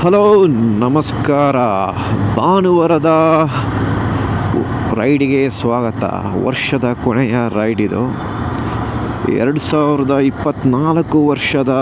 Hello, ನಮಸ್ಕಾರ. ಭಾನುವಾರದ ರೈಡಿಗೆ ಸ್ವಾಗತ. ವರ್ಷದ ಕೊನೆಯ ರೈಡ್ ಇದು. 2024 ವರ್ಷದ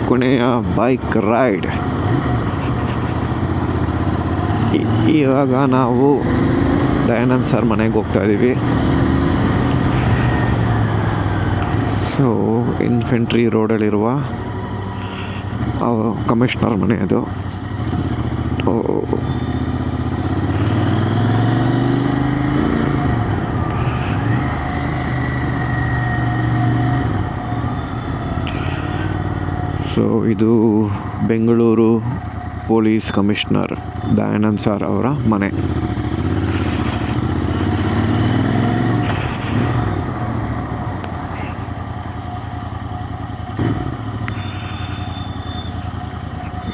ಕೊನೆಯ ಬೈಕ್ ರೈಡ್. ಇವಾಗ ನಾವು ದಯಾನಂದ್ ಸರ್ ಮನೆಗೆ ಹೋಗ್ತಾ ಇದ್ದೀವಿ. ಸೊ ಇನ್ಫೆಂಟ್ರಿ ರೋಡಲ್ಲಿರುವ ಕಮಿಷನರ್ ಮನೆ ಅದು. ಸೊ ಇದು Bengaluru police commissioner Dayanand sir ಅವರ ಮನೆ.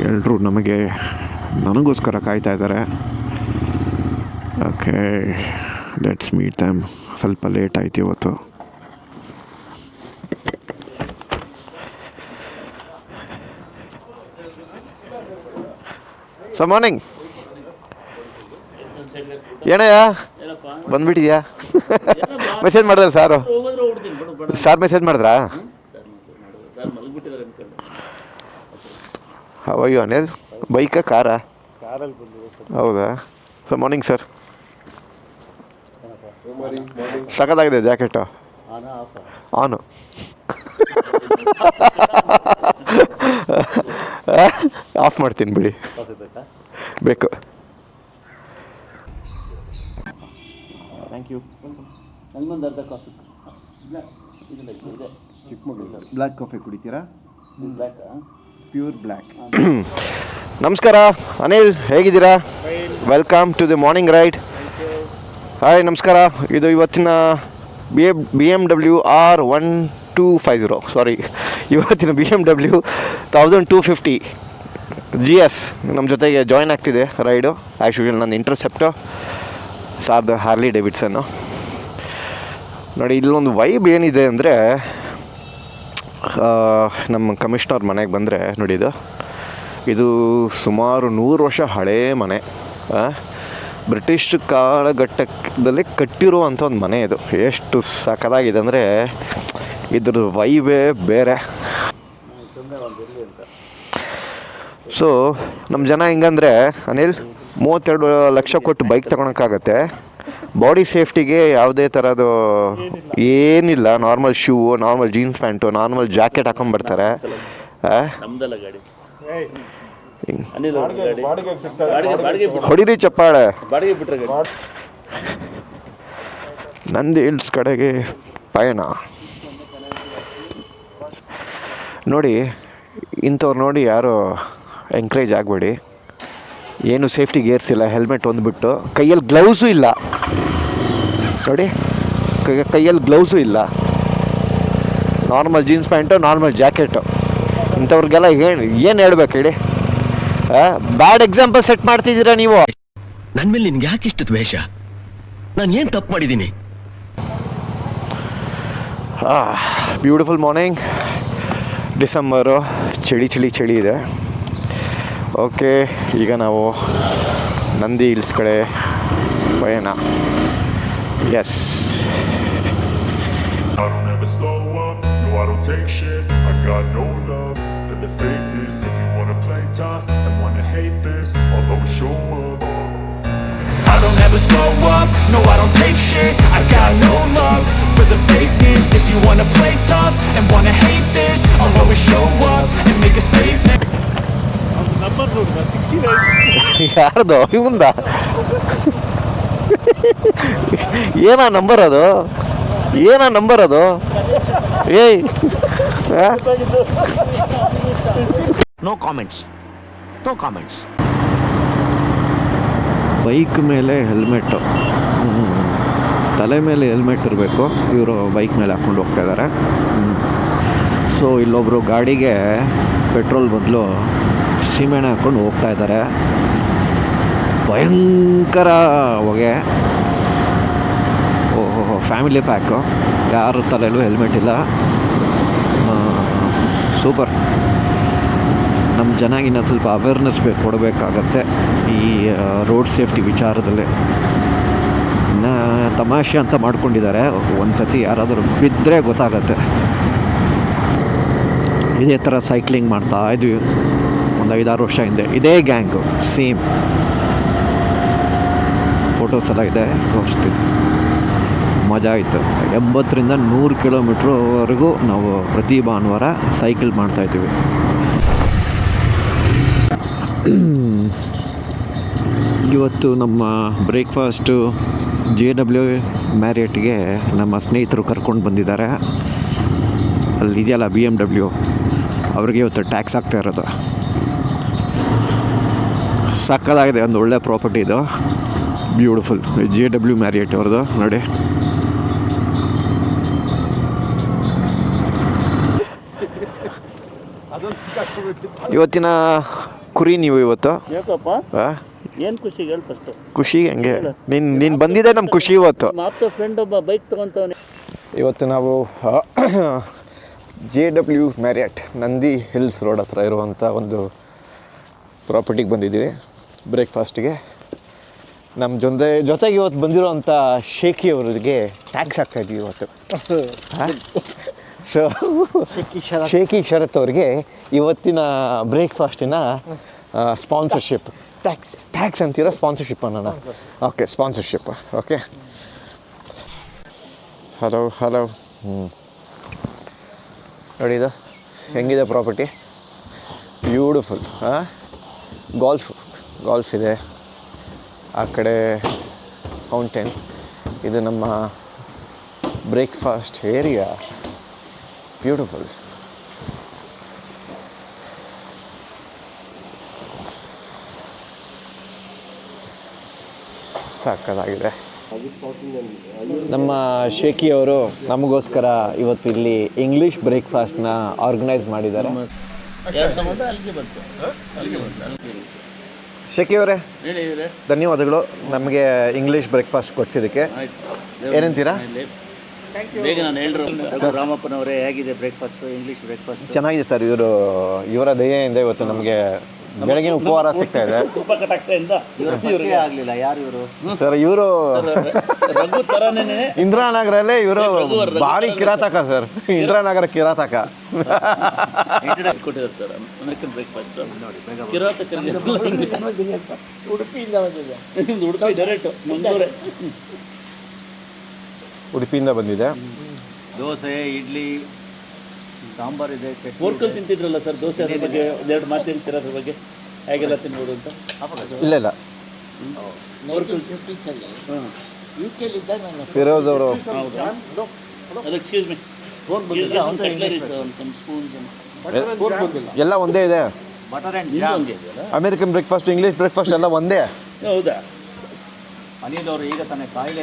ಎಲ್ಲರೂ ನನಗೋಸ್ಕರ ಕಾಯ್ತಾ ಇದ್ದಾರೆ. Okay, let's meet them. ಸ್ವಲ್ಪ ಲೇಟ್ ಆಯ್ತು ಇವತ್ತು. So morning. ಏನಯ್ಯ ಬಂದ್ಬಿಟ್ಟಿದ್ಯಾ? ಮೆಸೇಜ್ ಮಾಡಿದ್ರ ಸಾರು? ಸಾರ್ ಮೆಸೇಜ್ ಮಾಡಿದ್ರಾ? ಅಯ್ಯೋ ಅನಿಲ್, ಬೈಕಾ ಕಾರಾ? ಹೌದಾ? So morning sir. ಸಖತ್ತಾಗಿದೆ ಜಾಕೆಟು. ಆನು ಆಫ್ ಮಾಡ್ತೀನಿ ಬಿಡಿ. ಬೇಕು. Thank you. ಬ್ಲ್ಯಾಕ್ ಕಾಫಿ ಕುಡಿತೀರಾ? Pure black. ನಮಸ್ಕಾರ ಅನಿಲ್, ಹೇಗಿದ್ದೀರಾ? Welcome to the morning ride. Hi, ನಮಸ್ಕಾರ. ಇದು ಇವತ್ತಿನ BMW R1250, ಸಾರಿ, ಇವತ್ತಿನ BMW 1250 GS ನಮ್ಮ ಜೊತೆಗೆ ಜಾಯ್ನ್ ಆಗ್ತಿದೆ ರೈಡು. ಆ್ಯಸ್ ಯೂಶುವಲ್ ನನ್ನ ಇಂಟರ್ಸೆಪ್ಟು ಸಾರ್ದು ಹಾರ್ಲಿ ಡೇವಿಡ್ಸನ್ನು. ನೋಡಿ, ಇಲ್ಲೊಂದು ವೈಬ್ ಏನಿದೆ ಅಂದರೆ, ನಮ್ಮ ಕಮಿಷನರ್ ಮನೆಗೆ ಬಂದರೆ ನೋಡಿ, ಇದು ಸುಮಾರು 100 ವರ್ಷ ಹಳೇ ಮನೆ. ಬ್ರಿಟಿಷ್ ಕಾಲಘಟ್ಟದಲ್ಲಿ ಕಟ್ಟಿರುವಂಥ ಒಂದು ಮನೆ ಇದು. ಎಷ್ಟು ಸಖತ್ತಾಗಿದೆ ಅಂದರೆ ಇದ್ರ ವೈಬೇ ಬೇರೆ. ಸೊ ನಮ್ಮ ಜನ ಹೆಂಗಂದರೆ ಅನಿಲ್, 32 ಲಕ್ಷ ಕೊಟ್ಟು ಬೈಕ್ ತೊಗೊಳಕ್ಕಾಗತ್ತೆ. ಬಾಡಿ ಸೇಫ್ಟಿಗೆ ಯಾವುದೇ ಥರದ್ದು ಏನಿಲ್ಲ. Normal shoe, normal jeans pant, normal jacket ಹಾಕೊಂಡ್ಬರ್ತಾರೆ. ಹೊಡಿರಿ ಚಪ್ಪಾಳೆ. ನಂದಿ ಹಿಲ್ಸ್ ಕಡೆಗೆ ಪಯಣ. ನೋಡಿ, ಇಂಥವ್ರು ನೋಡಿ ಯಾರು ಎಂಕರೇಜ್ ಆಗಬೇಡಿ. ಏನು ಸೇಫ್ಟಿ ಗೇರ್ಸ್ ಇಲ್ಲ, ಹೆಲ್ಮೆಟ್ ಒಂದ್ಬಿಟ್ಟು, ಕೈಯಲ್ಲಿ ಗ್ಲೌಸು ಇಲ್ಲ. ನೋಡಿ, ಕೈಯಲ್ಲಿ ಗ್ಲೌಸು ಇಲ್ಲ, normal jeans pant, normal jacket. ಇಂಥವ್ರಿಗೆಲ್ಲ ಏನು ಹೇಳ್ಬೇಕು ಹೇಳಿ? ಬ್ಯಾಡ್ ಎಕ್ಸಾಂಪಲ್ ಸೆಟ್ ಮಾಡ್ತಿದ್ದೀರಾ ನೀವು. ನನ್ನ ಮೇಲೆ ನಿನ್ಗೆ ಯಾಕೆ ಇಷ್ಟು ದ್ವೇಷ? ನಾನು ಏನು ತಪ್ಪು ಮಾಡಿದ್ದೀನಿ? ಬ್ಯೂಟಿಫುಲ್ ಮಾರ್ನಿಂಗ್, ಡಿಸೆಂಬರು, ಚಳಿ ಇದೆ. ಓಕೆ, ಈಗ ನಾವು ನಂದಿ ಹಿಲ್ಸ್ ಕಡೆ ಪಯಣ. S. I don't ever slow up, no I don't take shit. I got no love for the fakeness. If you wanna play tough and wanna hate this, I'll always show up. I don't ever slow up, no I don't take shit. I got no love for the fakeness. If you wanna play tough and wanna hate this, I'll always show up and make a statement. ಯಾರ್ದು ಇವಂದ? ಏನಾ number ಅದು? ಏಯ್, no comments. Bike ಮೇಲೆ helmet, ತಲೆ ಮೇಲೆ helmet ಇರಬೇಕು. ಇವರು bike ಮೇಲೆ ಹಾಕ್ಕೊಂಡು ಹೋಗ್ತಾ ಇದ್ದಾರೆ. ಸೊ ಇಲ್ಲೊಬ್ಬರು ಗಾಡಿಗೆ ಪೆಟ್ರೋಲ್ ಬದಲು ಸೀಮೆಣ್ಣೆ ಹಾಕ್ಕೊಂಡು ಹೋಗ್ತಾ ಇದ್ದಾರೆ. ಭಯಂಕರ ಹೊಗೆ. ಓಹೋ, ಫ್ಯಾಮಿಲಿ ಪ್ಯಾಕು, ಯಾರು ತಲೆಯಲ್ಲೂ ಹೆಲ್ಮೆಟ್ ಇಲ್ಲ. ಸೂಪರ್. ಜನಾಗಿನ್ನ ಸ್ವಲ್ಪ ಅವೇರ್ನೆಸ್ ಕೊಡಬೇಕಾಗತ್ತೆ ಈ ರೋಡ್ ಸೇಫ್ಟಿ ವಿಚಾರದಲ್ಲಿ. ಇನ್ನು ತಮಾಷೆ ಅಂತ ಮಾಡ್ಕೊಂಡಿದ್ದಾರೆ, ಒಂದು ಸತಿ ಯಾರಾದರೂ ಬಿದ್ದರೆ ಗೊತ್ತಾಗತ್ತೆ. ಇದೇ ಥರ ಸೈಕ್ಲಿಂಗ್ ಮಾಡ್ತಾ ಇದ್ವಿ ಒಂದು 5-6 ವರ್ಷ ಹಿಂದೆ, ಇದೇ ಗ್ಯಾಂಗು ಸೇಮ್. ಫೋಟೋಸ್ ಎಲ್ಲ ಇದೆ, ತೋರಿಸ್ತೀನಿ. ಮಜಾ ಆಯಿತು. 80ರಿಂದ 100 ಕಿಲೋಮೀಟ್ರ್ವರೆಗೂ ನಾವು ಪ್ರತಿ ಭಾನುವಾರ ಸೈಕಲ್ ಮಾಡ್ತಾಯಿದ್ದೀವಿ. ಇವತ್ತು ನಮ್ಮ ಬ್ರೇಕ್ಫಾಸ್ಟು JW ಮ್ಯಾರಿಯಟ್ಗೆ ನಮ್ಮ ಸ್ನೇಹಿತರು ಕರ್ಕೊಂಡು ಬಂದಿದ್ದಾರೆ. ಅಲ್ಲಿ ಇದೆಯಲ್ಲ BMW, ಅವ್ರಿಗೆ ಇವತ್ತು ಟ್ಯಾಕ್ಸ್ ಆಗ್ತಾ ಇರೋದು. ಸಕ್ಕತ್ತಾಗಿದೆ, ಒಂದು ಒಳ್ಳೆ ಪ್ರಾಪರ್ಟಿ ಇದು, ಬ್ಯೂಟಿಫುಲ್. JW ಮ್ಯಾರಿಯಟ್ ಅವ್ರದ್ದು ನೋಡಿ. ಇವತ್ತಿನ ಕುರಿ ನೀವು ಇವತ್ತು ಏನು ಖುಷಿ ಹೇಳಿ ಫಸ್ಟು. ಖುಷಿ ಹಂಗೆ ನೀನು ಬಂದಿದ್ದೆ ನಮ್ಮ ಖುಷಿ ಇವತ್ತು. ಮಾತ್ರ ಫ್ರೆಂಡ್ ಒಬ್ಬ ಬೈಕ್ ತೊಗೊತವನೆ. ಇವತ್ತು ನಾವು JW Marriott Nandi hills road ಹತ್ರ ಇರುವಂಥ ಒಂದು ಪ್ರಾಪರ್ಟಿಗೆ ಬಂದಿದ್ದೀವಿ ಬ್ರೇಕ್ಫಾಸ್ಟಿಗೆ. ನಮ್ಮ ಜೊತೆಗೆ ಇವತ್ತು ಬಂದಿರೋವಂಥ ಶೇಖಿ ಅವರಿಗೆ ಟ್ಯಾಕ್ಸ್ ಆಗ್ತಾಯಿದ್ವಿ ಇವತ್ತು. ಸೊ ಶೇಖಿ ಶರತ್ ಅವ್ರಿಗೆ ಇವತ್ತಿನ ಬ್ರೇಕ್ಫಾಸ್ಟಿನ ಸ್ಪಾನ್ಸರ್ಶಿಪ್. ಟ್ಯಾಕ್ಸ್ ಅಂತೀರಾ, ಸ್ಪಾನ್ಸರ್ಶಿಪ್ ಅನ್ನೋಣ? Okay, sponsorship. ಓಕೆ, ಹಲೋ ನೋಡಿ ಇದು ಹೆಂಗಿದೆ ಪ್ರಾಪರ್ಟಿ, ಬ್ಯೂಟಿಫುಲ್. ಗಾಲ್ಫ್ ಇದೆ, ಆ ಕಡೆ ಫೌಂಟೇನ್. ಇದು ನಮ್ಮ ಬ್ರೇಕ್ಫಾಸ್ಟ್ ಏರಿಯಾ, ಬ್ಯೂಟಿಫುಲ್. ಸಾಕಾಗಿದೆ. ನಮ್ಮ ಶೇಖಿ ಅವರು ನಮಗೋಸ್ಕರ ಇವತ್ತು ಇಲ್ಲಿ ಇಂಗ್ಲೀಷ್ ಬ್ರೇಕ್ಫಾಸ್ಟ್ನ ಆರ್ಗನೈಸ್ ಮಾಡಿದ್ದಾರೆ. ಶೇಖಿ ಅವರೇ, ಧನ್ಯವಾದಗಳು ನಮಗೆ ಇಂಗ್ಲೀಷ್ ಬ್ರೇಕ್ಫಾಸ್ಟ್ ಕೊಡ್ಸಿದ್ದಕ್ಕೆ. ಏನಂತೀರಾ? ಬೇಗ ನಾನು ಹೇಳಿದ್ರು ರಾಮಪ್ಪನವರೇ, ಹೇಗಿದೆ ಬ್ರೇಕ್ಫಾಸ್ಟು, ಇಂಗ್ಲೀಷ್ ಬ್ರೇಕ್ಫಾಸ್ಟ್? ಚೆನ್ನಾಗಿದೆ ಸರ್. ಇವರ ದಯೆಯಿಂದ ಇವತ್ತು ನಮಗೆ ಬೆಳಗಿನ ಉಪಹಾರ ಸಿಗ್ತಾ ಇದೆ. ಕೃಪಾ ಕಟಾಕ್ಷದಿಂದ ಇವರಿಗೆ ಆಗಲಿಲ್ಲ. ಯಾರು ಇವರು ಸರ್? ಇವರು ರಘು ಥರನೇ ಇಂದಿರಾನಗರಲ್ಲೇ ಇವರು ಭಾರಿ ಕಿರಾತಕ ಸರ್. ಇಂದಿರಾನಗರ ಕಿರಾತಕ ಕೊಟ್ಟಿದ್ದಾರೆ ಸರ್. ಅಮೆರಿಕನ್ ಬ್ರೇಕ್ಫಾಸ್ಟ್ ನೋಡಿ. ಕಿರಾತಕರಿಗೆ ಉಡುಪಿಯಿಂದ ಬಂದಿದೆ. ಉಡುಪಿ ಡೈರೆಕ್ಟ್ ಮಂಗಳೂರೇ, ಉಡುಪಿಯಿಂದ ಬಂದಿದೆ. ದೋಸೆ, ಇಡ್ಲಿ, ಸಾಂಬಾರ್ ಇದೆ. ಮೋರ್ಕಲ್ ತಿಂತಿದ್ರಲ್ಲ ಸರ್, ದೋಸೆ ಅದ್ರ ಬಗ್ಗೆ ಒಂದೆರಡು ಮಾತು ಹೇಳ್ತೀರ ಅದ್ರ ಬಗ್ಗೆ, ಹೇಗೆಲ್ಲ ತಿನ್ಬೋದು ಅಂತ? ಇಲ್ಲ ಮೋರ್ಕಲ್ ಫಿರೋಜ್ ಅವರು. ಅದು ಎಕ್ಸ್ಕ್ಯೂಸ್ ಮೀ, ಎಲ್ಲ ಒಂದೇ ಇದೆ. Butter and jam. American breakfast, English breakfast ಎಲ್ಲ ಒಂದೇ. ಹೌದಾ? ಅನಿಲ್ ಅವರು ಈಗ ತಾನೇ ಕಾಯಿಲೆ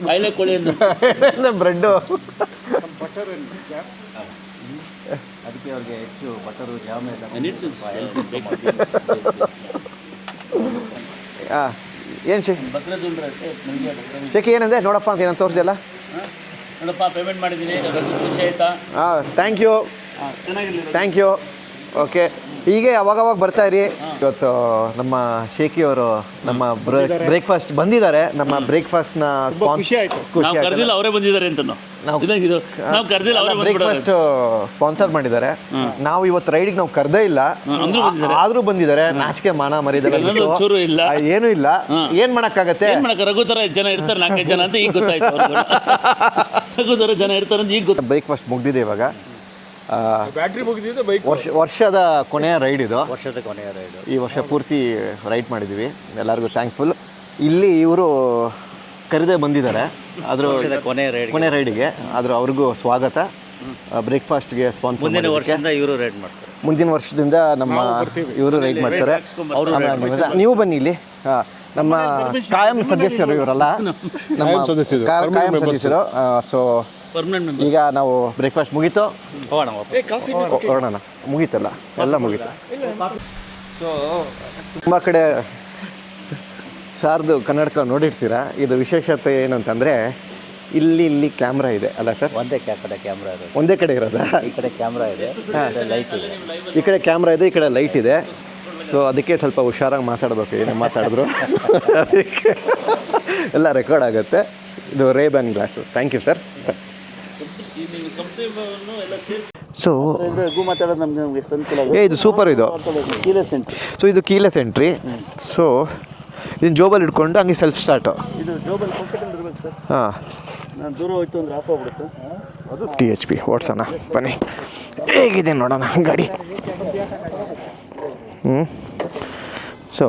ಕಾಯಿಲೆ ಕೋಳಿ ಬ್ರೆಡ್ಡು, ಅದಕ್ಕೆ ಅವ್ರಿಗೆ ಹೆಚ್ಚು ಬಟರು, ಜಾಮ್ ಎಲ್ಲ. ಏನು ಶೇಖಿ ಏನಂದೆ ನೋಡಪ್ಪ ಅಂತ ಏನಂತ ತೋರಿಸಿದೆಲ್ಲ. ನೋಡಪ್ಪ, ಪೇಮೆಂಟ್ ಮಾಡಿದ್ದೀನಿ, ಖುಷಿ ಆಯ್ತಾ? Thank you. Thank you. Okay, ಹೀಗೆ ಅವಾಗವಾಗ ಬರ್ತಾ ಇರಿ. ಇವತ್ತು ನಮ್ಮ ಶೇಖಿ ಅವರು ನಮ್ಮ ಬ್ರೇಕ್ಫಾಸ್ಟ್ ಬಂದಿದ್ದಾರೆ. ನಮ್ಮ ಬ್ರೇಕ್ಫಾಸ್ಟ್ನ ಕರೆದಿಲ್ಲ, ಅವರೇ ಬಂದಿದ್ದಾರೆ ಅಂತ ಬ್ರೇಕ್ಫಾಸ್ಟ್ ಸ್ಪಾನ್ಸರ್ ಮಾಡಿದ್ದಾರೆ. ನಾವು ಇವತ್ತು ರೈಡಿಗೆ ನಾವು ಕರೆದೇ ಇಲ್ಲ, ಆದ್ರೂ ಬಂದಿದ್ದಾರೆ. ನಾಚಿಕೆ ಮಾನ ಮರಿದರೆ ಏನೂ ಇಲ್ಲ. ಏನ್ ಮಾಡಕ್ಕಾಗತ್ತೆ? ರಘು ಥರ ಜನ ಇರ್ತಾರೆ, 4-5 ಜನ ಅಂತ ಈಗ ಗೊತ್ತಾಯ್ತು. ರಘು ಥರ ಜನ ಇರ್ತಾರೆ ಅಂತ ಈಗ ಗೊತ್ತಾಯ್ತು. ಬ್ರೇಕ್ಫಾಸ್ಟ್ ಮುಗ್ದಿದೆ ಇವಾಗ. ವರ್ಷದ ಕೊನೆಯ ರೈಡ್ ಇದು. ಈ ವರ್ಷ ಪೂರ್ತಿ ರೈಡ್ ಮಾಡಿದ್ದೀವಿ. ಎಲ್ಲರಿಗೂ ಥ್ಯಾಂಕ್ಫುಲ್. ಇಲ್ಲಿ ಇವರು ಕರೆದೇ ಬಂದಿದ್ದಾರೆ, ಆದರೂ ಕೊನೆ ರೈಡಿಗೆ. ಆದರೂ ಅವ್ರಿಗೂ ಸ್ವಾಗತ. ಬ್ರೇಕ್ಫಾಸ್ಟ್ಗೆ ಸ್ಪಾನ್ಸರ್ ಇವರು ರೈಡ್ ಮಾಡ್ತಾರೆ. ಮುಂದಿನ ವರ್ಷದಿಂದ ನಮ್ಮ ಇವರು ರೈಡ್ ಮಾಡ್ತಾರೆ. ನೀವು ಬನ್ನಿ ಇಲ್ಲಿ. ನಮ್ಮ ಕಾಯಂ ಸದಸ್ಯರು ಇವರಲ್ಲ, ನಮ್ಮ ಕಾಯಂ ಸದಸ್ಯರು. ಸೊ ಈಗ ನಾವು ಬ್ರೇಕ್ಫಾಸ್ಟ್ ಮುಗೀತು, ಹೊರಡೋಣ. ಮುಗೀತಲ್ಲ, ಎಲ್ಲ ಮುಗೀತು. ಸೊ ತುಂಬ ಕಡೆ ಸಾರ್ದು ಕನ್ನಡಕ ನೋಡಿರ್ತೀರ. ಇದು ವಿಶೇಷತೆ ಏನು ಅಂತಂದರೆ, ಇಲ್ಲಿ ಕ್ಯಾಮ್ರಾ ಇದೆ ಅಲ್ಲ ಸರ್? ಒಂದೇ ಕಡೆ ಕ್ಯಾಮ್ರಾ ಇರೋದು. ಒಂದೇ ಕಡೆ ಇರೋದಾ? ಈ ಕಡೆ ಕ್ಯಾಮ್ರಾ ಇದೆ, ಲೈಟ್ ಇದೆ. ಈ ಕಡೆ ಕ್ಯಾಮ್ರಾ ಇದೆ, ಈ ಕಡೆ ಲೈಟ್ ಇದೆ. ಸೊ ಅದಕ್ಕೆ ಸ್ವಲ್ಪ ಹುಷಾರಾಗಿ ಮಾತಾಡಬೇಕು, ಏನೇ ಮಾತಾಡಿದ್ರು ಅದಕ್ಕೆ ಎಲ್ಲ ರೆಕಾರ್ಡ್ ಆಗುತ್ತೆ. ಇದು Ray-Ban glass. Thank you sir. So ಮಾತಾಡೋದು ನಮ್ಗೆ ಎಷ್ಟು ಅನುಕೂಲ ಇದು ಸೂಪರ್ ಇದು. Keyless entry. ಸೊ ಇದು ಕೀಲೆಸ್ ಎಂಟ್ರಿ. ಸೊ ಇದನ್ನು ಜೋಬಲ್ಲಿ ಇಟ್ಕೊಂಡು ಹಂಗೆ ಸೆಲ್ಫ್ ಸ್ಟಾರ್ಟು. ಇದು ಜೋಬಲ್ಲಿ ಕಂಫರ್ಟಬಲ್ ಇರ್ಬೇಕು ಸರ್. ಹಾಂ, ನಾನು ದೂರ ಹೋಯ್ತು ಅಂದ್ರೆ ಆಫ್ ಆಗ್ಬಿಡುತ್ತೆ. ಅದು THP ಓಡಿಸೋಣ ಬನ್ನಿ, ಹೇಗಿದೆ ನೋಡೋಣ ಗಾಡಿ. ಸೊ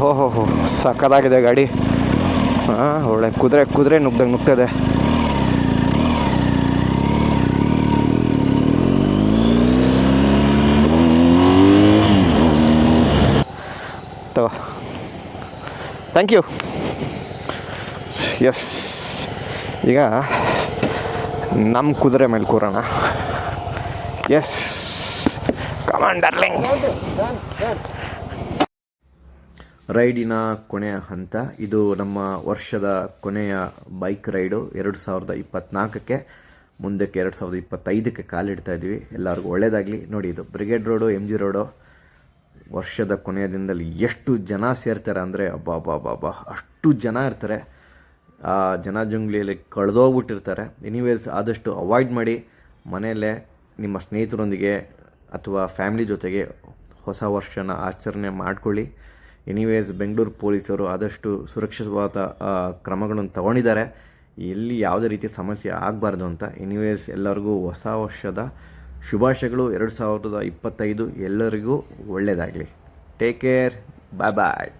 ಓಹೋ ಸಕ್ಕತ್ತಾಗಿದೆ ಗಾಡಿ. ಹಾಂ, ಒಳ್ಳೆ ಕುದುರೆ ನುಗ್ತದೆ. ತಗೋ, ಥ್ಯಾಂಕ್ ಯು. ಎಸ್, ಈಗ ನಮ್ಮ ಕುದುರೆ ಮೇಲೆ ಕೂರೋಣ. ಎಸ್, ಕಮಾನ್ ಡಾರ್ಲಿಂಗ್. ರೈಡಿನ ಕೊನೆಯ ಹಂತ ಇದು. ನಮ್ಮ ವರ್ಷದ ಕೊನೆಯ ಬೈಕ್ ರೈಡು 2024ಕ್ಕೆ, ಮುಂದಕ್ಕೆ 2025ಕ್ಕೆ ಕಾಲಿಡ್ತಾ ಇದ್ವಿ. ಎಲ್ಲರಿಗೂ ಒಳ್ಳೆಯದಾಗಲಿ. ನೋಡಿ, ಇದು ಬ್ರಿಗೇಡ್ ರೋಡು, MG ರೋಡು. ವರ್ಷದ ಕೊನೆಯ ದಿನದಲ್ಲಿ ಎಷ್ಟು ಜನ ಸೇರ್ತಾರೆ ಅಂದರೆ ಅಬ್ಬಾ ಅಷ್ಟು ಜನ ಇರ್ತಾರೆ. ಆ ಜನ ಜಂಗ್ಲಿಯಲ್ಲಿ ಕಳೆದೋಗ್ಬಿಟ್ಟಿರ್ತಾರೆ. ಎನಿವೇಸ್, ಆದಷ್ಟು ಅವಾಯ್ಡ್ ಮಾಡಿ. ಮನೆಯಲ್ಲೇ ನಿಮ್ಮ ಸ್ನೇಹಿತರೊಂದಿಗೆ ಅಥವಾ ಫ್ಯಾಮಿಲಿ ಜೊತೆಗೆ ಹೊಸ ವರ್ಷನ ಆಚರಣೆ ಮಾಡ್ಕೊಳ್ಳಿ. ಎನಿವೇಸ್, ಬೆಂಗಳೂರು ಪೊಲೀಸರು ಆದಷ್ಟು ಸುರಕ್ಷಿತವಾದ ಕ್ರಮಗಳನ್ನು ತಗೊಂಡಿದ್ದಾರೆ, ಎಲ್ಲಿ ಯಾವುದೇ ರೀತಿಯ ಸಮಸ್ಯೆ ಆಗಬಾರ್ದು ಅಂತ. ಎನಿವೇಸ್, ಎಲ್ಲರಿಗೂ ಹೊಸ ವರ್ಷದ ಶುಭಾಶಯಗಳು. 2025 ಎಲ್ಲರಿಗೂ ಒಳ್ಳೆಯದಾಗಲಿ. ಟೇಕ್ ಕೇರ್, ಬಾಯ್ ಬಾಯ್.